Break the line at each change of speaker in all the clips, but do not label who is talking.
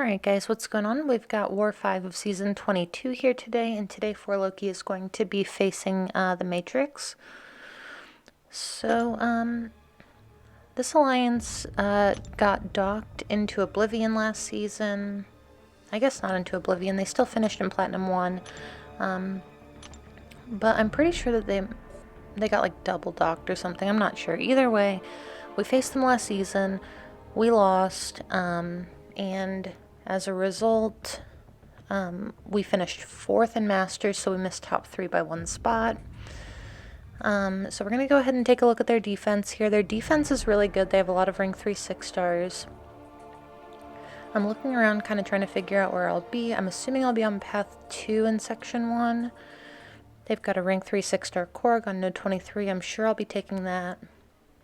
Alright guys, what's going on? We've got War 5 of Season 22 here today, and today 4Loki is going to be facing the Matrix. So, this alliance got docked into Oblivion last season. I guess not into Oblivion, they still finished in Platinum 1. But I'm pretty sure that they got like double docked or something, I'm not sure. Either way, we faced them last season, we lost, and as a result, we finished 4th in Masters, so we missed top 3 by 1 spot. So we're going to go ahead and take a look at their defense here. Their defense is really good. They have a lot of rank 3 6-stars. I'm looking around kind of trying to figure out where I'll be. I'm assuming I'll be on path 2 in section 1. They've got a rank 3 6-star Korg on node 23. I'm sure I'll be taking that.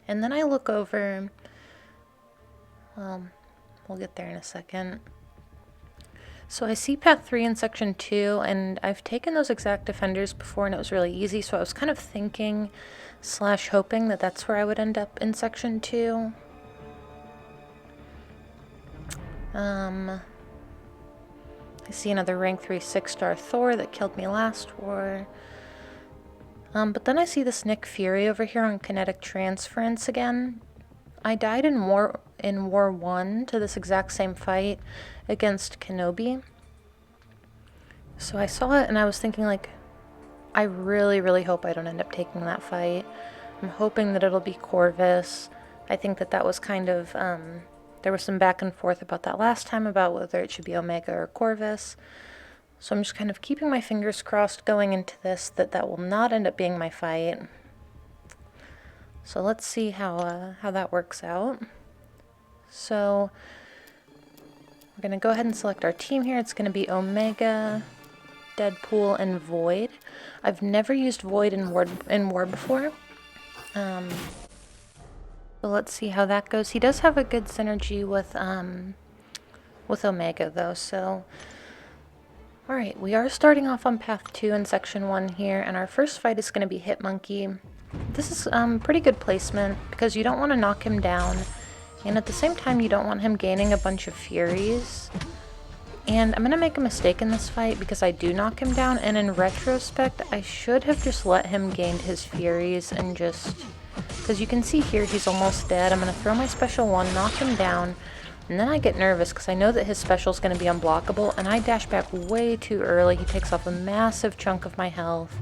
And then I look over... we'll get there in a second. So I see path 3 in section 2, and I've taken those exact defenders before and it was really easy, so I was kind of thinking / hoping that that's where I would end up in section 2. I see another rank 3 6-star Thor that killed me last war. But then I see this Nick Fury over here on Kinetic Transference again. I died in War 1 to this exact same fight against Kenobi. So I saw it and I was thinking, like, I really hope I don't end up taking that fight. I'm hoping that it'll be Corvus. I think that was kind of, there was some back and forth about that last time about whether it should be Omega or Corvus. So I'm just kind of keeping my fingers crossed going into this that will not end up being my fight. So let's see how that works out. So we're going to go ahead and select our team here. It's going to be Omega, Deadpool, and Void. I've never used Void in War before. So let's see how that goes. He does have a good synergy with Omega though, so... Alright, we are starting off on path 2 in section 1 here, and our first fight is going to be Hitmonkey. This is pretty good placement because you don't want to knock him down, and at the same time you don't want him gaining a bunch of Furies. And I'm going to make a mistake in this fight because I do knock him down, and in retrospect I should have just let him gain his Furies and just... Because you can see here he's almost dead. I'm going to throw my special 1, knock him down, and then I get nervous because I know that his special is going to be unblockable, and I dash back way too early. He takes off a massive chunk of my health.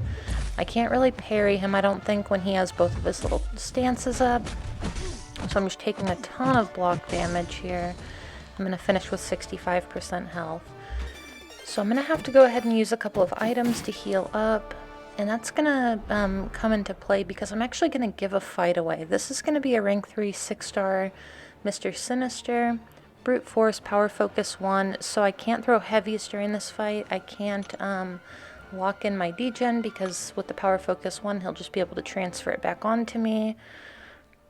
I can't really parry him, I don't think, when he has both of his little stances up. So I'm just taking a ton of block damage here. I'm going to finish with 65% health. So I'm going to have to go ahead and use a couple of items to heal up. And that's going to come into play because I'm actually going to give a fight away. This is going to be a rank 3 6-star Mr. Sinister. Brute Force, Power Focus 1. So I can't throw heavies during this fight. I can't... lock in my degen because with the Power Focus 1 he'll just be able to transfer it back onto me.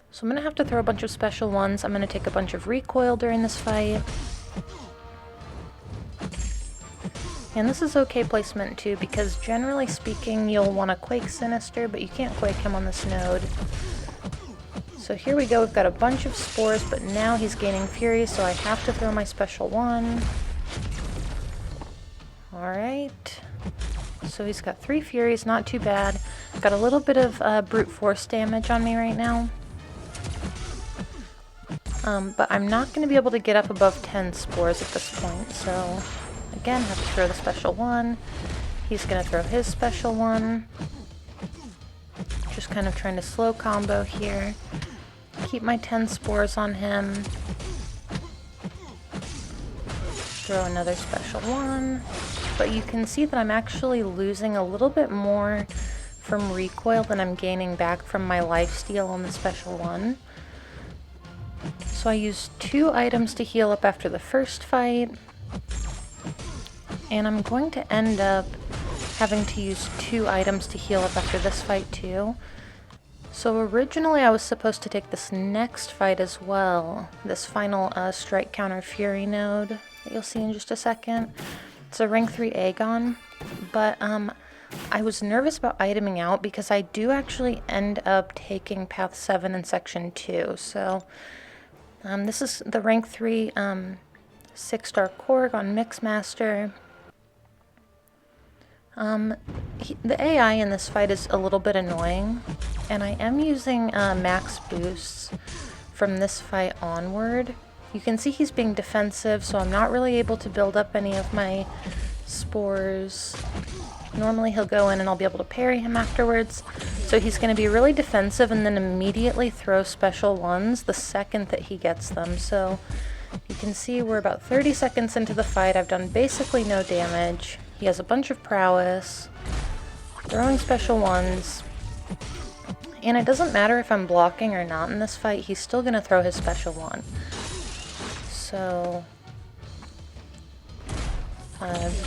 So I'm going to have to throw a bunch of special ones. I'm going to take a bunch of recoil during this fight. And this is okay placement too because generally speaking you'll want to Quake Sinister, but you can't Quake him on this node. So here we go, we've got a bunch of spores, but now he's gaining Fury, so I have to throw my special 1. Alright. So he's got 3 Furies, not too bad. Got a little bit of brute force damage on me right now. But I'm not going to be able to get up above 10 spores at this point. So again, have to throw the special 1. He's going to throw his special 1. Just kind of trying to slow combo here. Keep my 10 spores on him. Throw another special 1. But you can see that I'm actually losing a little bit more from recoil than I'm gaining back from my lifesteal on the special 1. So I used 2 items to heal up after the first fight. And I'm going to end up having to use 2 items to heal up after this fight too. So originally I was supposed to take this next fight as well. This final strike counter Fury node that you'll see in just a second. It's a rank 3 Aegon, but I was nervous about iteming out because I do actually end up taking path 7 in section 2. So this is the rank 3 6-star Korg on Mixmaster. The AI in this fight is a little bit annoying, and I am using max boosts from this fight onward. You can see he's being defensive, so I'm not really able to build up any of my spores. Normally he'll go in and I'll be able to parry him afterwards. So he's going to be really defensive and then immediately throw special ones the second that he gets them. So you can see we're about 30 seconds into the fight. I've done basically no damage. He has a bunch of prowess, throwing special ones. And it doesn't matter if I'm blocking or not in this fight, he's still going to throw his special one. So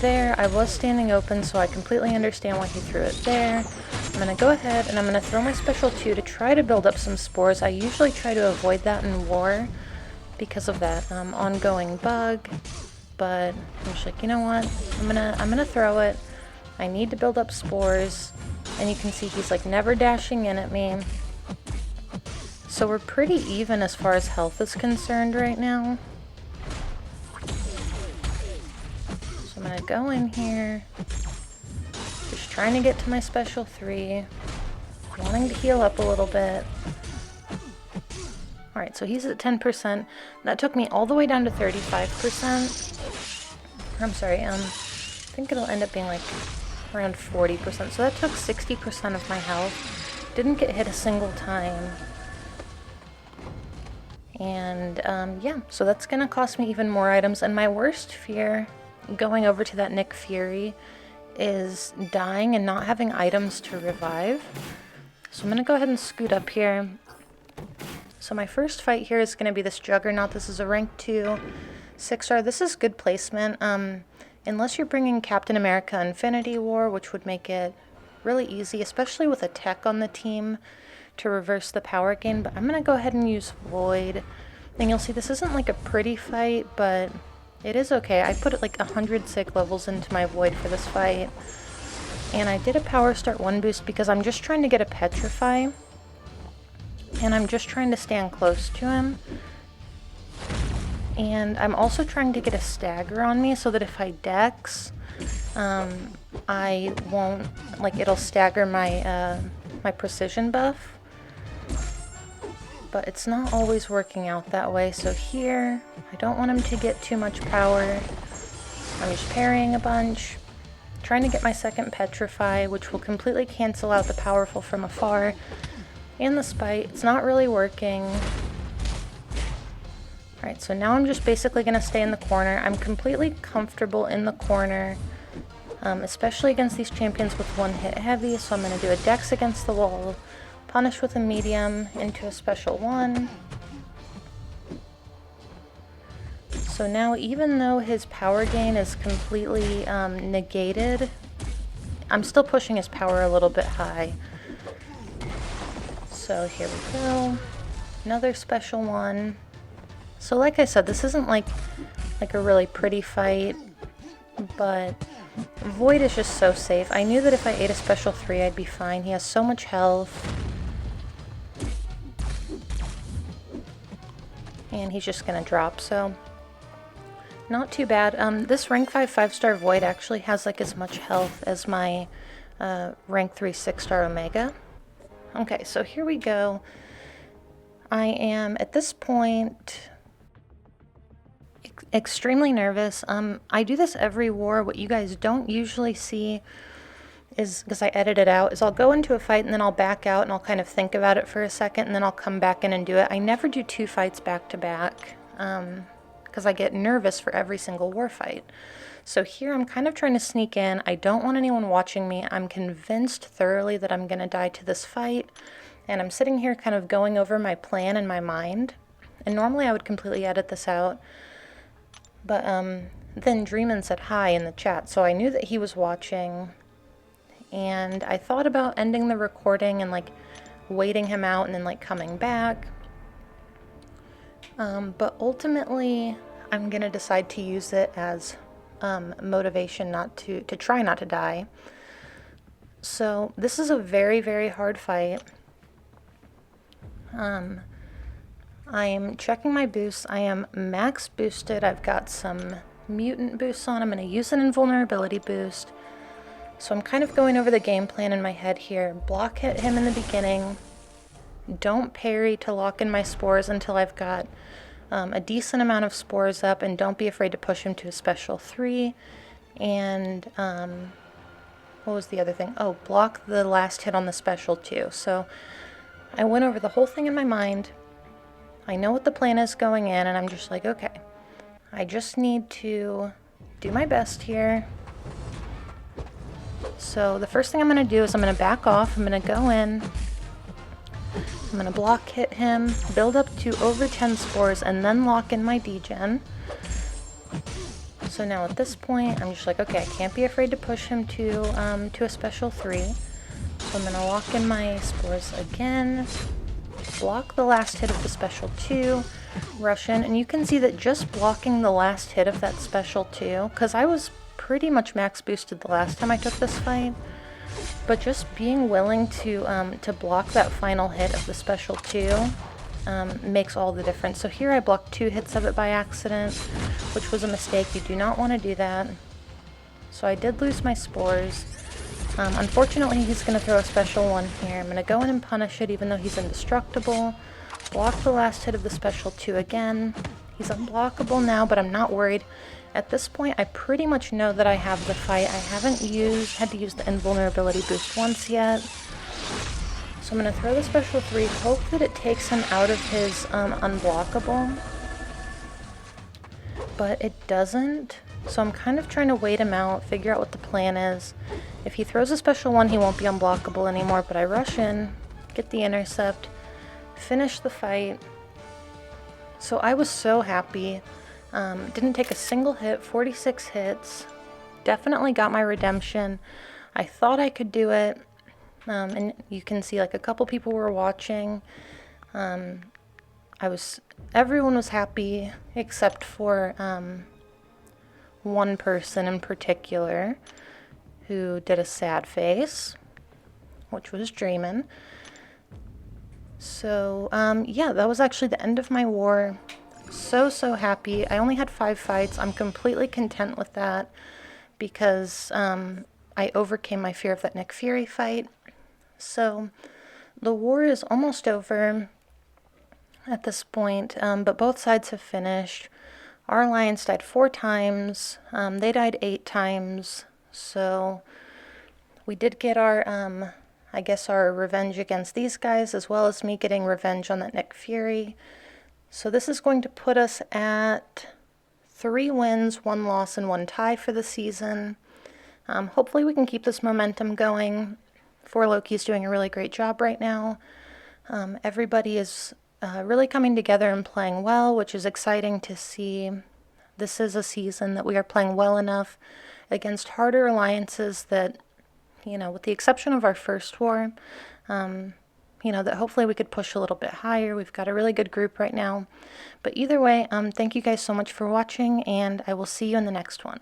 there, I was standing open, so I completely understand why he threw it there. I'm going to go ahead and I'm going to throw my special 2 to try to build up some spores. I usually try to avoid that in war because of that ongoing bug, but I'm just like, you know what, I'm gonna throw it. I need to build up spores, and you can see he's like never dashing in at me. So we're pretty even as far as health is concerned right now. I'm gonna go in here, just trying to get to my special 3, wanting to heal up a little bit. Alright, so he's at 10%. That took me all the way down to 35%. I'm sorry, I think it'll end up being like around 40%. So that took 60% of my health. Didn't get hit a single time. And yeah, so that's gonna cost me even more items. And my worst fear going over to that Nick Fury is dying and not having items to revive. So I'm gonna go ahead and scoot up here. So my first fight here is gonna be this Juggernaut. This is a rank 2 6-star. This is good placement. Unless you're bringing Captain America Infinity War, which would make it really easy, especially with a tech on the team to reverse the power gain. But I'm gonna go ahead and use Void. And you'll see this isn't like a pretty fight, but it is okay. I put like 100 sick levels into my Void for this fight. And I did a Power Start 1 boost because I'm just trying to get a Petrify. And I'm just trying to stand close to him. And I'm also trying to get a Stagger on me so that if I Dex, I won't, like, it'll stagger my, my precision buff. But it's not always working out that way. So here, I don't want him to get too much power. I'm just parrying a bunch, trying to get my second Petrify, which will completely cancel out the powerful from afar and the spite. It's not really working. Alright, so now I'm just basically going to stay in the corner. I'm completely comfortable in the corner, especially against these champions with one hit heavy. So I'm going to do a Dex against the wall, punish with a medium into a special 1. So now, even though his power gain is completely negated, I'm still pushing his power a little bit high. So here we go. Another special 1. So like I said, this isn't like a really pretty fight, but Void is just so safe. I knew that if I ate a special 3, I'd be fine. He has so much health. And he's just gonna drop, so not too bad. This rank 5 5-star Void actually has like as much health as my rank 3 6-star Omega. Okay, so here we go. I am at this point extremely nervous. I do this every war. What you guys don't usually see is, because I edit it out, is I'll go into a fight and then I'll back out and I'll kind of think about it for a second and then I'll come back in and do it. I never do 2 fights back to back because I get nervous for every single war fight. So here I'm kind of trying to sneak in. I don't want anyone watching me. I'm convinced thoroughly that I'm going to die to this fight. And I'm sitting here kind of going over my plan in my mind. And normally I would completely edit this out. But then Dreamin said hi in the chat, so I knew that he was watching. And I thought about ending the recording and like waiting him out and then like coming back. But ultimately I'm gonna decide to use it as motivation not to try not to die. So this is a very, very hard fight. I'm checking my boosts. I am max boosted. I've got some mutant boosts on. I'm going to use an invulnerability boost. So I'm kind of going over the game plan in my head here. Block hit him in the beginning. Don't parry to lock in my spores until I've got a decent amount of spores up, and don't be afraid to push him to a special 3. And what was the other thing? Oh, block the last hit on the special 2. So I went over the whole thing in my mind. I know what the plan is going in, and I'm just like, okay, I just need to do my best here. So the first thing I'm going to do is I'm going to back off. I'm going to go in. I'm going to block hit him, build up to over 10 spores, and then lock in my degen. So now at this point, I'm just like, okay, I can't be afraid to push him to a special 3. So I'm going to lock in my spores again, block the last hit of the special 2, rush in, and you can see that just blocking the last hit of that special 2, because I was pretty much max boosted the last time I took this fight, but just being willing to block that final hit of the special 2 makes all the difference. So here I blocked 2 hits of it by accident, which was a mistake. You do not want to do that. So I did lose my spores. Unfortunately, he's going to throw a special 1 here. I'm going to go in and punish it even though he's indestructible. Block the last hit of the special 2 again. He's unblockable now, but I'm not worried. At this point, I pretty much know that I have the fight. I haven't had to use the invulnerability boost once yet. So I'm going to throw the special 3, hope that it takes him out of his unblockable. But it doesn't. So I'm kind of trying to wait him out, figure out what the plan is. If he throws a special 1, he won't be unblockable anymore, but I rush in, get the intercept, finish the fight. So I was so happy. Didn't take a single hit, 46 hits. Definitely got my redemption. I thought I could do it. And you can see like a couple people were watching. Everyone was happy except for one person in particular who did a sad face, which was Dreamin'. So yeah, that was actually the end of my war. So happy. I only had 5 fights. I'm completely content with that because I overcame my fear of that Nick Fury fight. So the war is almost over at this point, but both sides have finished. Our alliance died 4 times. They died 8 times. So we did get our, I guess, our revenge against these guys, as well as me getting revenge on that Nick Fury. So this is going to put us at 3 wins, 1 loss, and 1 tie for the season. Hopefully we can keep this momentum going. 4Loki's doing a really great job right now. Everybody is really coming together and playing well, which is exciting to see. This is a season that we are playing well enough against harder alliances that, with the exception of our first war, that hopefully we could push a little bit higher. We've got a really good group right now. But either way, thank you guys so much for watching, and I will see you in the next one.